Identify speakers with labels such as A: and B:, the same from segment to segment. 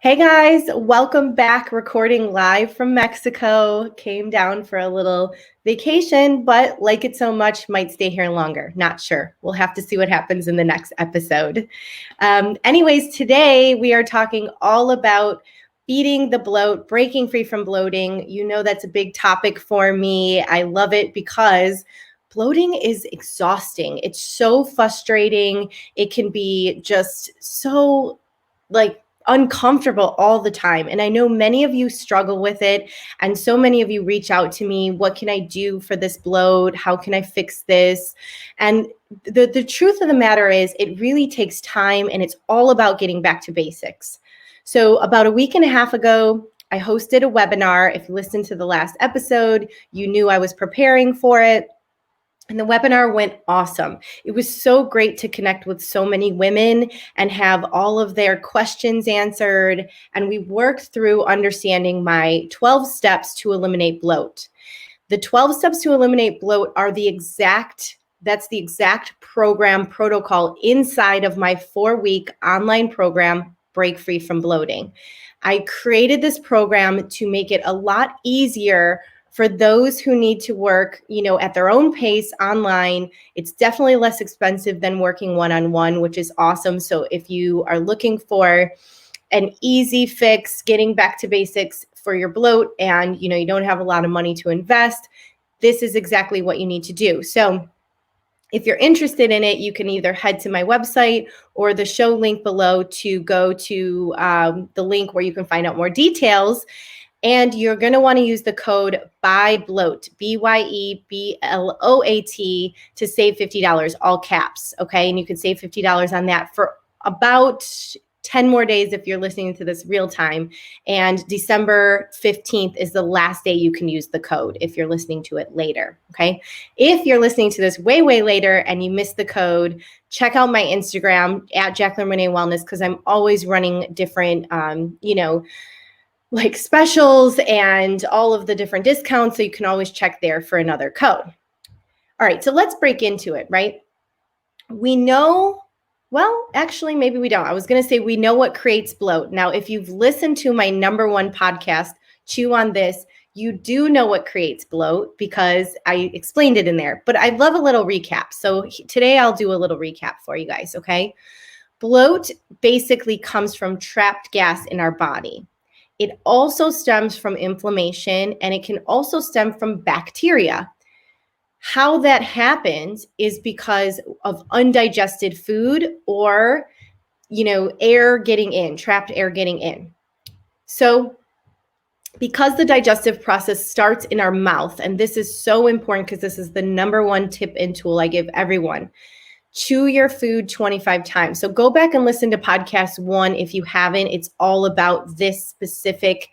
A: Hey guys, welcome back. Recording live from Mexico. Came down for a little vacation, but like it so much, might stay here longer. Not sure. We'll have to see what happens in the next episode. Anyways, today we are talking all about beating the bloat, breaking free from bloating. You know that's a big topic for me. I love it because bloating is exhausting. It's so frustrating. It can be just so uncomfortable all the time. And I know many of you struggle with it. And so many of you reach out to me, what can I do for this bloat? How can I fix this? And the truth of the matter is it really takes time, and it's all about getting back to basics. So about a week and a half ago, I hosted a webinar. If you listened to the last episode, you knew I was preparing for it. And the webinar went awesome. It was so great to connect with so many women and have all of their questions answered. And we worked through understanding my 12 steps to eliminate bloat. The 12 steps to eliminate bloat are that's the exact program protocol inside of my 4-week online program, Break Free from Bloating. I created this program to make it a lot easier for those who need to work, at their own pace online. It's definitely less expensive than working one-on-one, which is awesome. So if you are looking for an easy fix, getting back to basics for your bloat, and you don't have a lot of money to invest, this is exactly what you need to do. So if you're interested in it, you can either head to my website or the show link below to go to the link where you can find out more details. And you're going to want to use the code BYBLOAT, BYEBLOAT, to save $50, all caps. Okay. And you can save $50 on that for about 10 more days if you're listening to this real time. And December 15th is the last day you can use the code if you're listening to it later. Okay. If you're listening to this way, way later and you missed the code, check out my Instagram at Jaclyn Renee Wellness, because I'm always running different, like specials and all of the different discounts. So you can always check there for another code. All right, so let's break into it, right? We know, well, actually, maybe we don't. I was going to say we know what creates bloat. Now, if you've listened to my #1 podcast, Chew on This, you do know what creates bloat because I explained it in there. But I love a little recap. So today I'll do a little recap for you guys, okay? Bloat basically comes from trapped gas in our body. It also stems from inflammation, and it can also stem from bacteria. How that happens is because of undigested food or, air getting in, trapped air getting in. So because the digestive process starts in our mouth, and this is so important because this is the #1 tip and tool I give everyone. Chew your food 25 times. So go back and listen to podcast 1 if you haven't. It's all about this specific,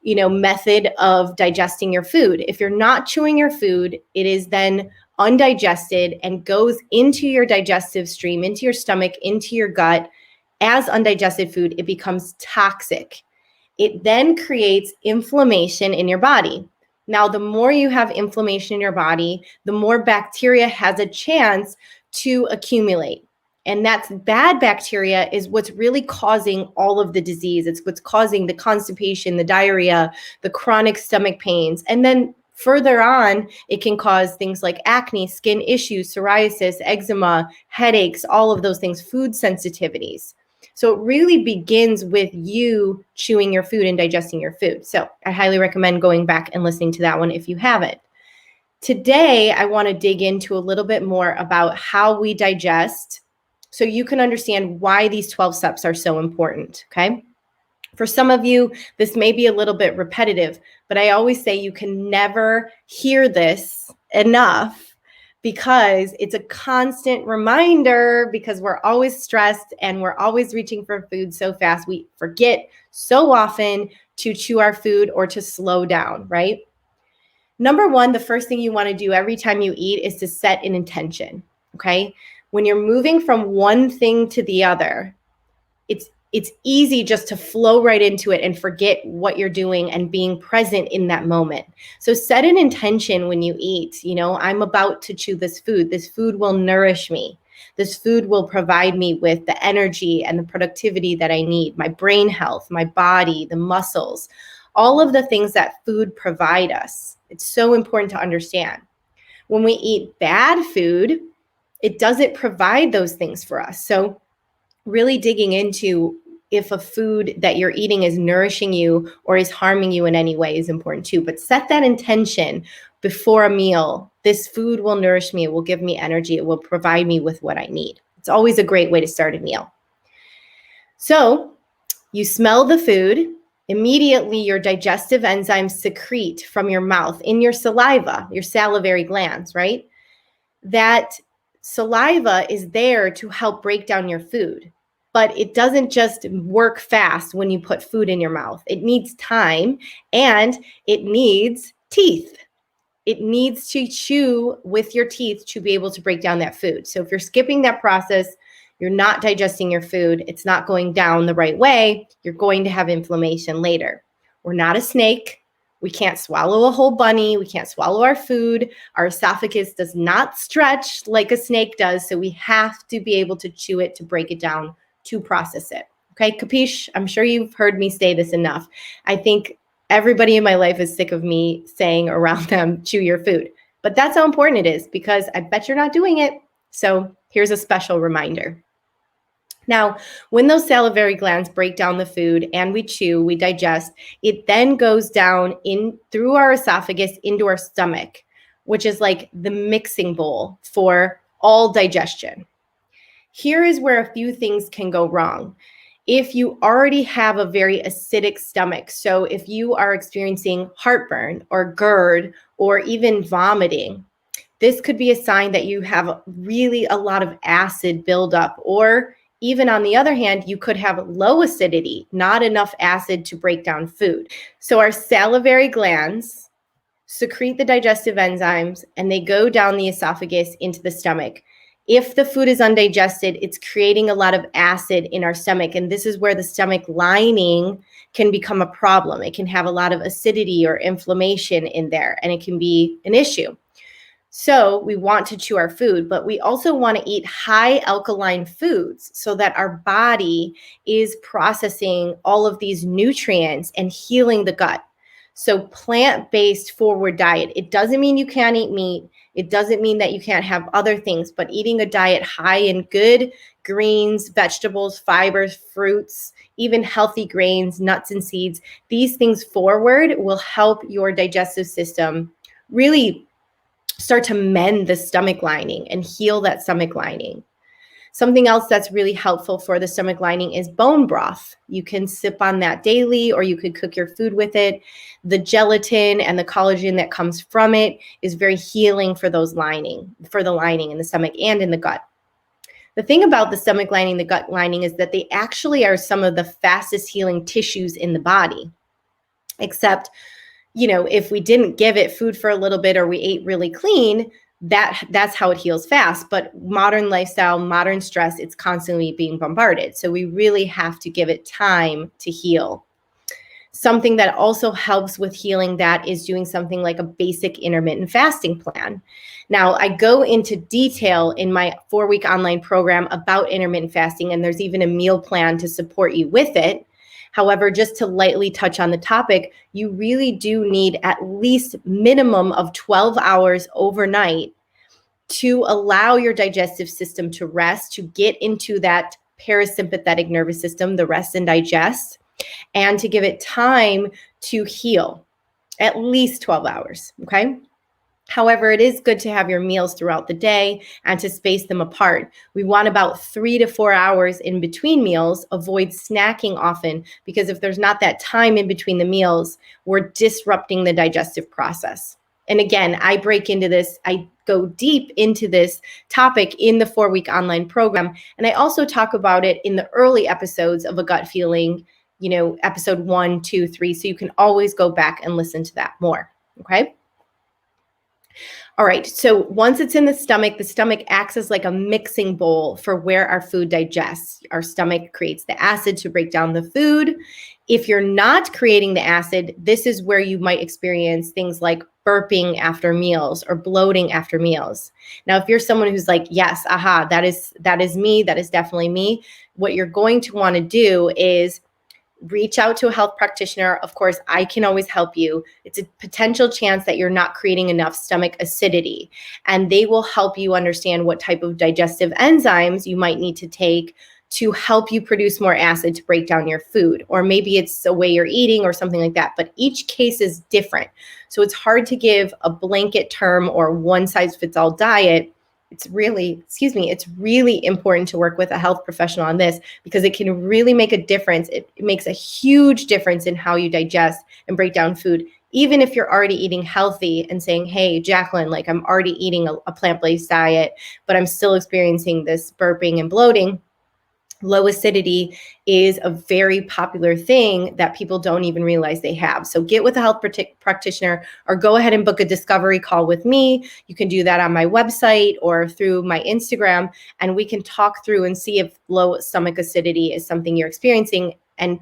A: method of digesting your food. If you're not chewing your food, it is then undigested and goes into your digestive stream, into your stomach, into your gut. As undigested food, it becomes toxic. It then creates inflammation in your body. Now, the more you have inflammation in your body, the more bacteria has a chance to accumulate. And that's bad bacteria is what's really causing all of the disease. It's what's causing the constipation, the diarrhea, the chronic stomach pains. And then further on, it can cause things like acne, skin issues, psoriasis, eczema, headaches, all of those things, food sensitivities. So it really begins with you chewing your food and digesting your food. So I highly recommend going back and listening to that one if you haven't. Today, I want to dig into a little bit more about how we digest so you can understand why these 12 steps are so important, okay? For some of you, this may be a little bit repetitive, but I always say you can never hear this enough because it's a constant reminder, because we're always stressed and we're always reaching for food so fast. We forget so often to chew our food or to slow down, right? #1, the first thing you want to do every time you eat is to set an intention, okay? When you're moving from one thing to the other, it's easy just to flow right into it and forget what you're doing and being present in that moment. So set an intention when you eat. I'm about to chew this food. This food will nourish me. This food will provide me with the energy and the productivity that I need, my brain health, my body, the muscles, all of the things that food provide us. It's so important to understand. When we eat bad food, it doesn't provide those things for us. So really digging into if a food that you're eating is nourishing you or is harming you in any way is important too. But set that intention before a meal. This food will nourish me. It will give me energy. It will provide me with what I need. It's always a great way to start a meal. So you smell the food. Immediately, your digestive enzymes secrete from your mouth in your saliva, your salivary glands, right? That saliva is there to help break down your food. But it doesn't just work fast when you put food in your mouth. It needs time and it needs teeth. It needs to chew with your teeth to be able to break down that food. So if you're skipping that process, you're not digesting your food, it's not going down the right way, you're going to have inflammation later. We're not a snake. We can't swallow a whole bunny. We can't swallow our food. Our esophagus does not stretch like a snake does. So we have to be able to chew it to break it down, to process it. Okay, capiche? I'm sure you've heard me say this enough. I think everybody in my life is sick of me saying around them, chew your food. But that's how important it is because I bet you're not doing it. So here's a special reminder. Now, when those salivary glands break down the food and we chew, we digest, it then goes down in through our esophagus into our stomach, which is like the mixing bowl for all digestion. Here is where a few things can go wrong. If you already have a very acidic stomach, so if you are experiencing heartburn or GERD or even vomiting, this could be a sign that you have really a lot of acid buildup, or even on the other hand, you could have low acidity, not enough acid to break down food. So our salivary glands secrete the digestive enzymes and they go down the esophagus into the stomach. If the food is undigested, it's creating a lot of acid in our stomach. And this is where the stomach lining can become a problem. It can have a lot of acidity or inflammation in there, and it can be an issue. So we want to chew our food, but we also want to eat high alkaline foods so that our body is processing all of these nutrients and healing the gut. So plant-based forward diet. It doesn't mean you can't eat meat. It doesn't mean that you can't have other things, but eating a diet high in good greens, vegetables, fibers, fruits, even healthy grains, nuts and seeds, these things forward will help your digestive system really start to mend the stomach lining and heal that stomach lining. Something else that's really helpful for the stomach lining is bone broth. You can sip on that daily, or you could cook your food with it. The gelatin and the collagen that comes from it is very healing for those lining, for the lining in the stomach and in the gut. The thing about the stomach lining, the gut lining, is that they actually are some of the fastest healing tissues in the body. Except, if we didn't give it food for a little bit or we ate really clean, that's how it heals fast. But modern lifestyle, modern stress, it's constantly being bombarded. So we really have to give it time to heal. Something that also helps with healing that is doing something like a basic intermittent fasting plan. Now, I go into detail in my 4-week online program about intermittent fasting, and there's even a meal plan to support you with it. However, just to lightly touch on the topic, you really do need at least minimum of 12 hours overnight to allow your digestive system to rest, to get into that parasympathetic nervous system, the rest and digest, and to give it time to heal, at least 12 hours, okay? However, it is good to have your meals throughout the day and to space them apart. We want about 3 to 4 hours in between meals. Avoid snacking often, because if there's not that time in between the meals, we're disrupting the digestive process. And again, I break into this, I go deep into this topic in the 4-week online program. And I also talk about it in the early episodes of A Gut Feeling, episode 1, 2, 3. So you can always go back and listen to that more, okay? All right, so once it's in the stomach acts as like a mixing bowl for where our food digests. Our stomach creates the acid to break down the food. If you're not creating the acid, this is where you might experience things like burping after meals or bloating after meals. Now, if you're someone who's like, yes, that is me, that is definitely me, what you're going to want to do is reach out to a health practitioner. Of course, I can always help you. It's a potential chance that you're not creating enough stomach acidity, and they will help you understand what type of digestive enzymes you might need to take to help you produce more acid to break down your food. Or maybe it's the way you're eating or something like that. But each case is different. So it's hard to give a blanket term or one size fits all diet. It's really important to work with a health professional on this, because it can really make a difference. It makes a huge difference in how you digest and break down food. Even if you're already eating healthy and saying, hey, Jaclyn, like I'm already eating a plant-based diet, but I'm still experiencing this burping and bloating. Low acidity is a very popular thing that people don't even realize they have. So get with a health practitioner, or go ahead and book a discovery call with me. You can do that on my website or through my Instagram, and we can talk through and see if low stomach acidity is something you're experiencing. And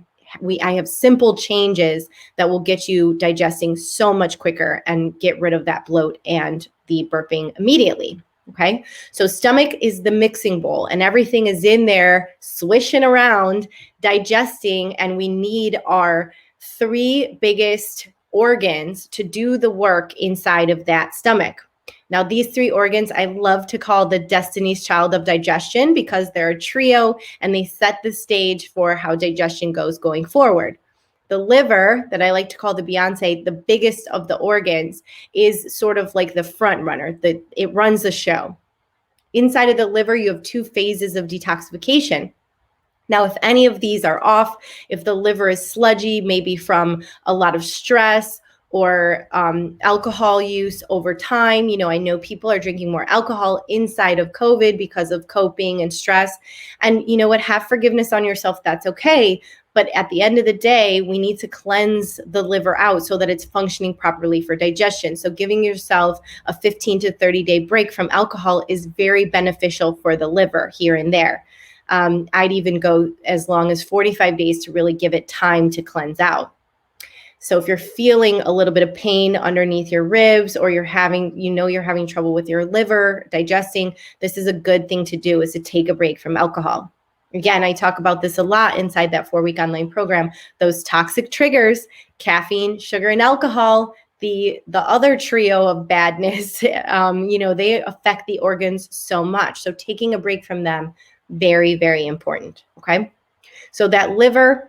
A: I have simple changes that will get you digesting so much quicker and get rid of that bloat and the burping immediately. Okay, so stomach is the mixing bowl, and everything is in there swishing around, digesting, and we need our 3 biggest organs to do the work inside of that stomach. Now, these 3 organs I love to call the Destiny's Child of digestion, because they're a trio and they set the stage for how digestion goes going forward. The liver, that I like to call the Beyonce, the biggest of the organs, is sort of like the front runner. It runs the show. Inside of the liver, you have 2 phases of detoxification. Now, if any of these are off, if the liver is sludgy, maybe from a lot of stress or alcohol use over time. I know people are drinking more alcohol inside of COVID because of coping and stress. And you know what? Have forgiveness on yourself. That's okay. But at the end of the day, we need to cleanse the liver out so that it's functioning properly for digestion. So giving yourself a 15 to 30-day break from alcohol is very beneficial for the liver here and there. I'd even go as long as 45 days to really give it time to cleanse out. So if you're feeling a little bit of pain underneath your ribs, or you're having trouble with your liver digesting, this is a good thing to do, is to take a break from alcohol. Again, I talk about this a lot inside that 4-week online program. Those toxic triggers, caffeine, sugar, and alcohol, the other trio of badness, they affect the organs so much. So taking a break from them, very, very important. Okay. So that liver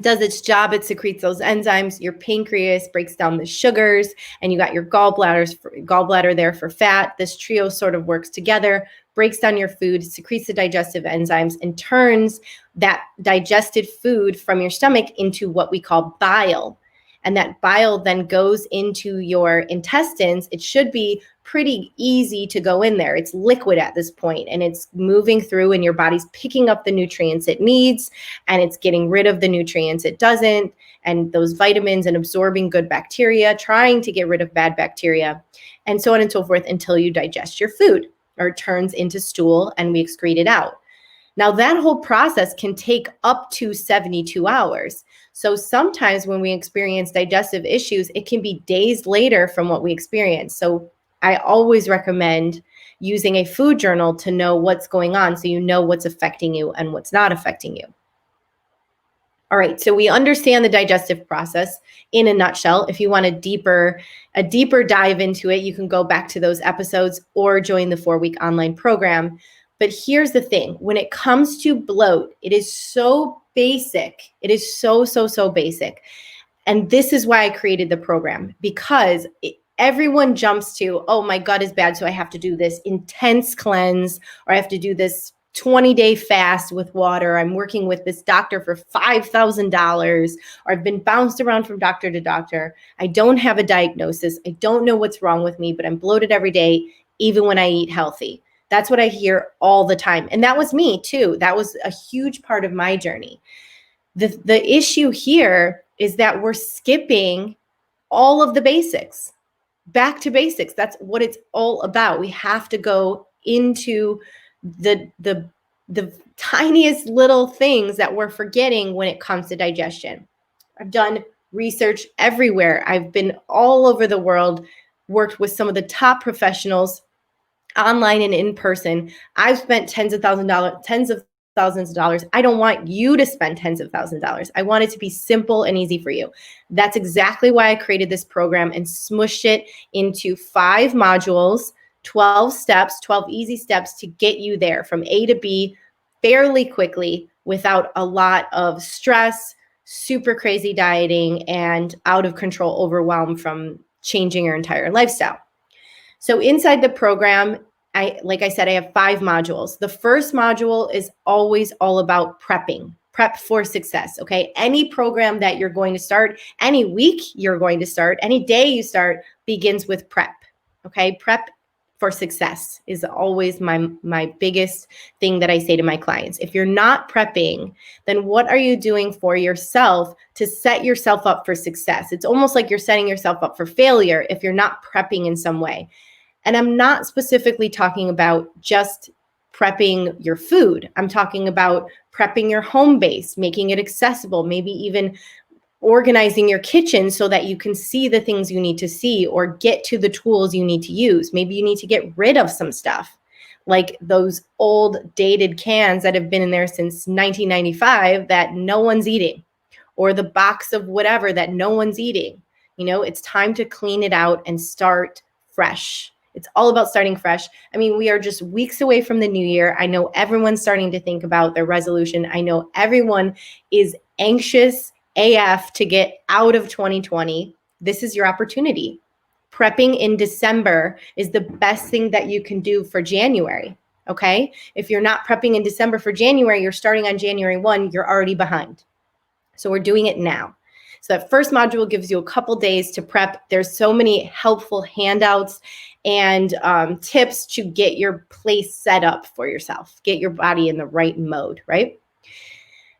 A: does its job. It secretes those enzymes. Your pancreas breaks down the sugars, and you got your gallbladder there for fat. This trio sort of works together, breaks down your food, secretes the digestive enzymes, and turns that digested food from your stomach into what we call bile. And that bile then goes into your intestines. It should be pretty easy to go in there. It's liquid at this point, and it's moving through, and your body's picking up the nutrients it needs, and it's getting rid of the nutrients it doesn't, and those vitamins, and absorbing good bacteria, trying to get rid of bad bacteria, and so on and so forth, until you digest your food, or it turns into stool and we excrete it out. Now, that whole process can take up to 72 hours. So sometimes when we experience digestive issues, it can be days later from what we experience. So I always recommend using a food journal to know what's going on, so you know what's affecting you and what's not affecting you. All right, so we understand the digestive process in a nutshell. If you want a deeper dive into it, you can go back to those episodes or join the 4-week online program. But here's the thing. When it comes to bloat, it is so basic. It is so basic. And this is why I created the program, because everyone jumps to, oh, my gut is bad, so I have to do this intense cleanse, or I have to do this 20-day fast with water. I'm working with this doctor for $5,000, or I've been bounced around from doctor to doctor. I don't have a diagnosis. I don't know what's wrong with me, but I'm bloated every day, even when I eat healthy. That's what I hear all the time. And that was me too. That was a huge part of my journey. The issue here is that we're skipping all of the basics. Back to basics. That's what it's all about. We have to go into the tiniest little things that we're forgetting when it comes to digestion. I've done research everywhere. I've been all over the world, worked with some of the top professionals online and in person. I've spent tens of thousands of dollars. I don't want you to spend tens of thousands of dollars. I want it to be simple and easy for you. That's exactly why I created this program and smushed it into 5 modules, 12 steps, 12 easy steps to get you there from A to B fairly quickly without a lot of stress, super crazy dieting, and out of control overwhelm from changing your entire lifestyle. So inside the program, like I said, I have 5 modules. The first module is always all about prepping, prep for success, okay? Any program that you're going to start, any week you're going to start, any day you start begins with prep, okay? Prep for success is always my biggest thing that I say to my clients. If you're not prepping, then what are you doing for yourself to set yourself up for success? It's almost like you're setting yourself up for failure if you're not prepping in some way. And I'm not specifically talking about just prepping your food. I'm talking about prepping your home base, making it accessible, maybe even organizing your kitchen so that you can see the things you need to see or get to the tools you need to use. Maybe you need to get rid of some stuff, like those old dated cans that have been in there since 1995 that no one's eating, or the box of whatever that no one's eating. You know, it's time to clean it out and start fresh. It's all about starting fresh. I mean, we are just weeks away from the new year. I know everyone's starting to think about their resolution. I know everyone is anxious AF to get out of 2020. This is your opportunity. Prepping in December is the best thing that you can do for January, okay? If you're not prepping in December for January, you're starting on January 1, you're already behind. So we're doing it now. So that first module gives you a couple days to prep. There's so many helpful handouts and tips to get your place set up for yourself, get your body in the right mode, right?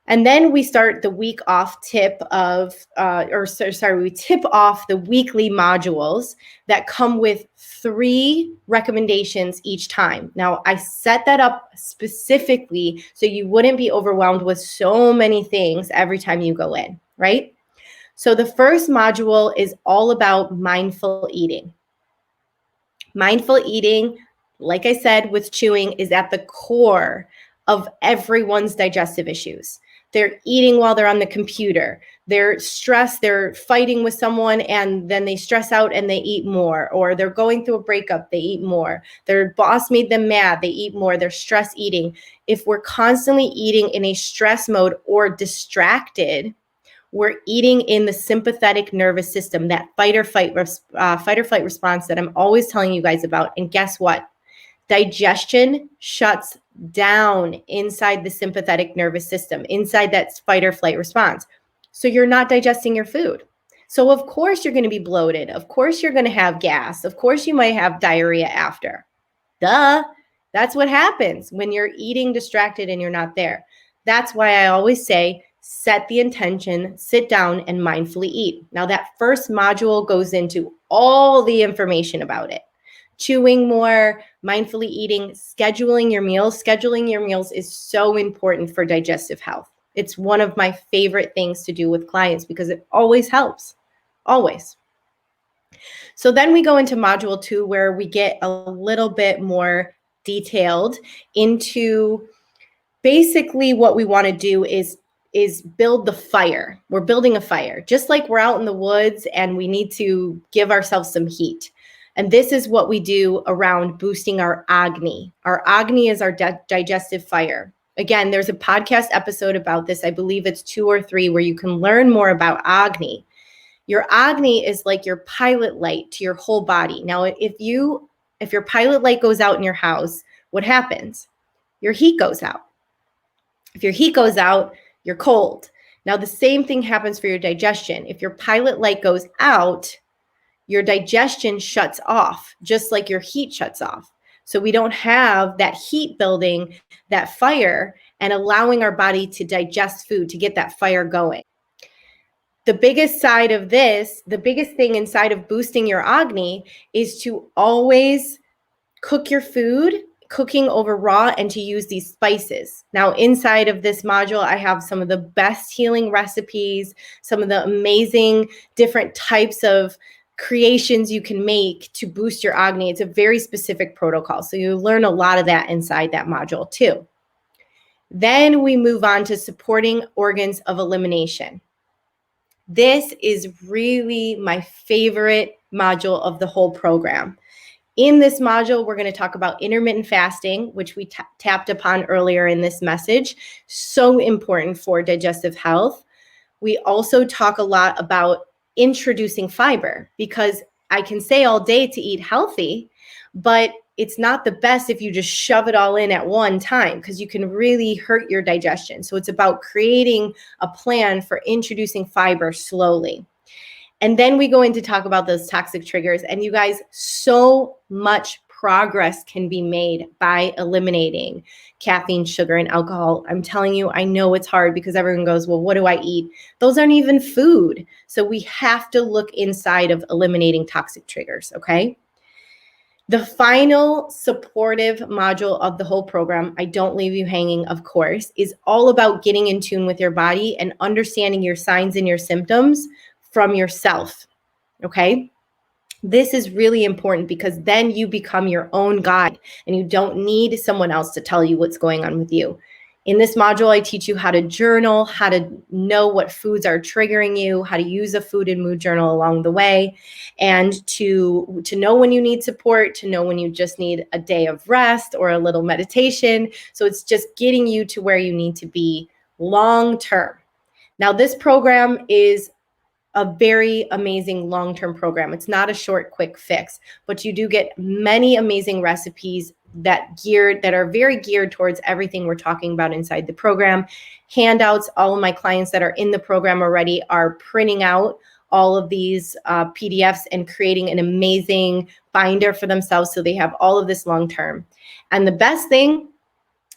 A: And then we start the week off tip of, we tip off the weekly modules that come with 3 recommendations each time. Now, I set that up specifically so you wouldn't be overwhelmed with so many things every time you go in, right? So the first module is all about mindful eating. Mindful eating, like I said, with chewing is at the core of everyone's digestive issues. They're eating while they're on the computer. They're stressed, they're fighting with someone, and then they stress out and they eat more. Or they're going through a breakup, they eat more. Their boss made them mad, they eat more. They're stress eating. If we're constantly eating in a stress mode or distracted, we're eating in the sympathetic nervous system, that fight or flight response that I'm always telling you guys about. And guess what? Digestion shuts down inside the sympathetic nervous system, inside that fight or flight response. So you're not digesting your food. So of course you're going to be bloated. Of course you're going to have gas. Of course you might have diarrhea after. Duh. That's what happens when you're eating distracted and you're not there. That's why I always say, set the intention, sit down and mindfully eat. Now that first module goes into all the information about it. Chewing more, mindfully eating, scheduling your meals. Scheduling your meals is so important for digestive health. It's one of my favorite things to do with clients because it always helps, always. So then we go into module 2 where we get a little bit more detailed into basically what we want to do is build the fire. We're building a fire, just like we're out in the woods and we need to give ourselves some heat. And this is what we do around boosting our Agni. Our Agni is our digestive fire. Again, there's a podcast episode about this. I believe it's 2 or 3 where you can learn more about Agni. Your Agni is like your pilot light to your whole body. Now, if your pilot light goes out in your house, what happens? Your heat goes out. If your heat goes out, you're cold. Now, the same thing happens for your digestion. If your pilot light goes out, your digestion shuts off, just like your heat shuts off. So we don't have that heat building, that fire, and allowing our body to digest food, to get that fire going. The biggest side of this, the biggest thing inside of boosting your Agni is to always cook your food, cooking over raw and to use these spices. Now, inside of this module, I have some of the best healing recipes, some of the amazing different types of creations you can make to boost your Agni. It's a very specific protocol. So you learn a lot of that inside that module too. Then we move on to supporting organs of elimination. This is really my favorite module of the whole program. In this module, we're going to talk about intermittent fasting, which we tapped upon earlier in this message. So important for digestive health. We also talk a lot about introducing fiber, because I can say all day to eat healthy, but it's not the best if you just shove it all in at one time, because you can really hurt your digestion. So it's about creating a plan for introducing fiber slowly. And then we go in to talk about those toxic triggers. And you guys, so much progress can be made by eliminating caffeine, sugar, and alcohol. I'm telling you, I know it's hard because everyone goes, well, what do I eat? Those aren't even food. So we have to look inside of eliminating toxic triggers, okay? The final supportive module of the whole program, I don't leave you hanging, of course, is all about getting in tune with your body and understanding your signs and your symptoms from yourself, okay? This is really important because then you become your own guide and you don't need someone else to tell you what's going on with you. In this module, I teach you how to journal, how to know what foods are triggering you, how to use a food and mood journal along the way, and to know when you need support, to know when you just need a day of rest or a little meditation. So it's just getting you to where you need to be long term. Now, this program is a very amazing long-term program. It's not a short, quick fix, but you do get many amazing recipes that are very geared towards everything we're talking about inside the program. Handouts, all of my clients that are in the program already are printing out all of these PDFs and creating an amazing binder for themselves so they have all of this long-term. And the best thing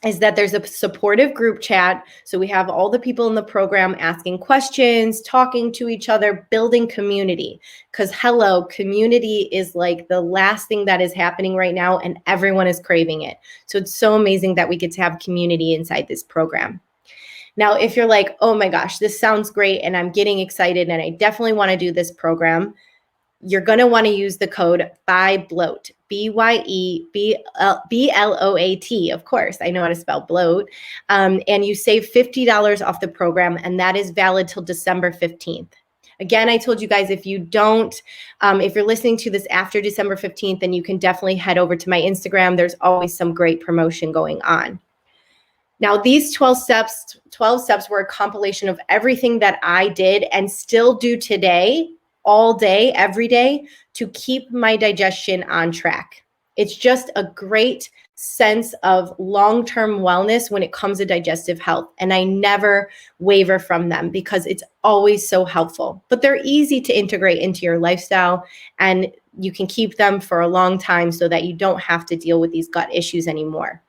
A: is that there's a supportive group chat. So we have all the people in the program asking questions, talking to each other, building community. Because hello, community is like the last thing that is happening right now, and everyone is craving it. So it's so amazing that we get to have community inside this program. Now, if you're like, oh my gosh, this sounds great and I'm getting excited and I definitely want to do this program, you're going to want to use the code BYBLOAT, BYEBLOAT. Of course, I know how to spell bloat. And you save $50 off the program, and that is valid till December 15th. Again, I told you guys, if you're listening to this after December 15th, then you can definitely head over to my Instagram. There's always some great promotion going on. Now, these 12 steps were a compilation of everything that I did and still do today, all day, every day, to keep my digestion on track. It's just a great sense of long-term wellness when it comes to digestive health. And I never waver from them because it's always so helpful. But they're easy to integrate into your lifestyle, and you can keep them for a long time so that you don't have to deal with these gut issues anymore.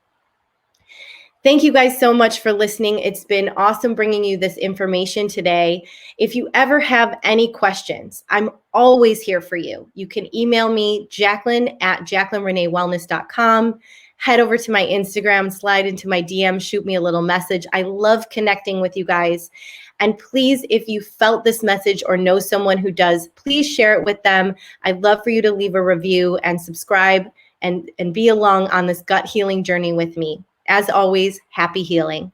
A: Thank you guys so much for listening. It's been awesome bringing you this information today. If you ever have any questions, I'm always here for you. You can email me, Jaclyn at jaclynreneewellness.com. Head over to my Instagram, slide into my DM, shoot me a little message. I love connecting with you guys. And please, if you felt this message or know someone who does, please share it with them. I'd love for you to leave a review and subscribe and be along on this gut healing journey with me. As always, happy healing.